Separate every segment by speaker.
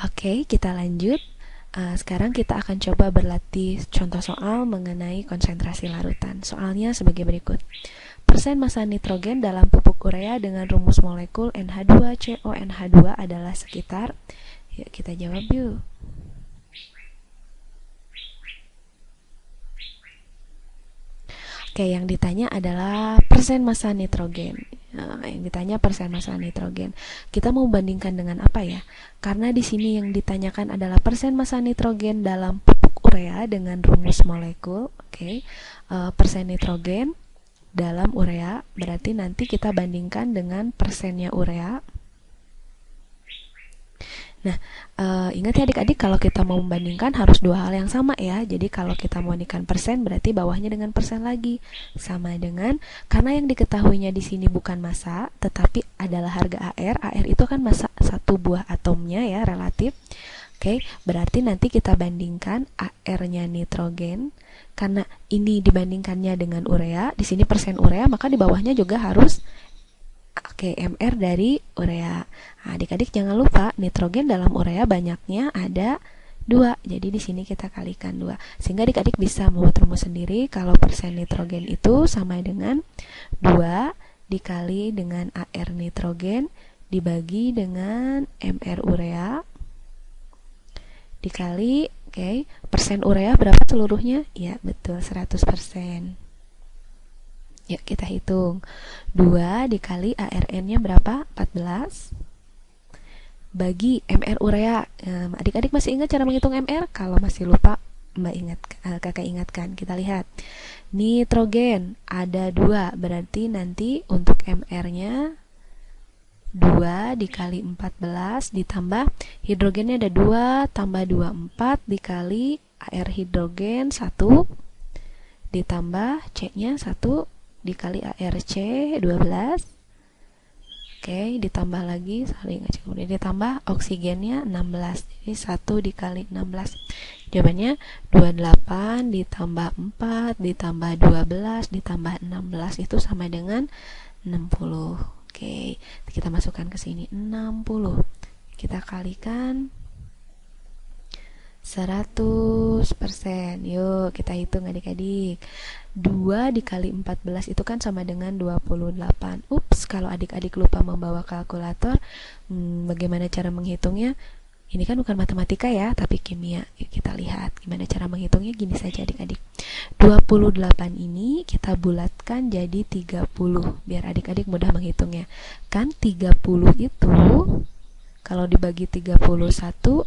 Speaker 1: Oke, kita lanjut. Sekarang kita akan coba berlatih contoh soal mengenai konsentrasi larutan. Soalnya sebagai berikut. Persen massa nitrogen dalam pupuk urea dengan rumus molekul NH2CONH2 adalah sekitar. Yuk kita jawab yuk. Oke, yang ditanya adalah persen massa nitrogen. Yang ditanya persen massa nitrogen. Kita mau bandingkan dengan apa ya? Karena di sini yang ditanyakan adalah persen massa nitrogen dalam pupuk urea dengan rumus molekul. Oke, persen nitrogen dalam urea berarti nanti kita bandingkan dengan persennya urea. Nah, ingat ya adik-adik, kalau kita mau membandingkan harus dua hal yang sama ya. Jadi kalau kita membandingkan persen berarti bawahnya dengan persen lagi. Sama dengan, karena yang diketahuinya di sini bukan massa, tetapi adalah harga AR. AR itu kan massa satu buah atomnya ya, relatif. Oke, berarti nanti kita bandingkan AR-nya nitrogen. Karena ini dibandingkannya dengan urea, di sini persen urea, maka di bawahnya juga harus MR dari urea. Nah, adik-adik jangan lupa nitrogen dalam urea banyaknya ada 2. Jadi di sini kita kalikan 2. Sehingga adik-adik bisa membuat rumus sendiri kalau persen nitrogen itu sama dengan 2 dikali dengan AR nitrogen dibagi dengan MR urea dikali persen urea berapa seluruhnya? Ya, betul 100%. Yuk kita hitung. 2 dikali ARN-nya berapa? 14. Bagi MR urea. Adik-adik masih ingat cara menghitung MR? Kalau masih lupa, kakak ingatkan. Kita lihat. Nitrogen ada 2. Berarti nanti untuk MR-nya 2 dikali 14 ditambah hidrogennya ada 2 tambah 2, 4 dikali AR hidrogen 1 ditambah C-nya 1 dikali ARC 12. Oke, ditambah lagi kemudian ditambah oksigennya 16. Jadi 1 dikali 16. Jawabannya 28 ditambah 4 ditambah 12 ditambah 16 itu sama dengan 60. Oke, kita masukkan ke sini 60. Kita kalikan 100%. Yuk kita hitung adik-adik. 2 dikali 14 itu kan sama dengan 28. Ups, kalau adik-adik lupa membawa kalkulator, bagaimana cara menghitungnya? Ini kan bukan matematika ya, tapi kimia. Yuk kita lihat gimana cara menghitungnya. Gini saja adik-adik. 28 ini kita bulatkan jadi 30 biar adik-adik mudah menghitungnya. Kan 30 itu kalau dibagi 31,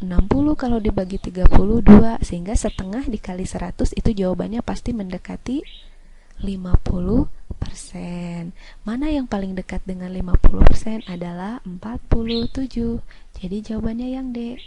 Speaker 1: 60 kalau dibagi 32, sehingga setengah dikali 100 itu jawabannya pasti mendekati 50%. Mana yang paling dekat dengan 50% adalah 47. Jadi jawabannya yang D.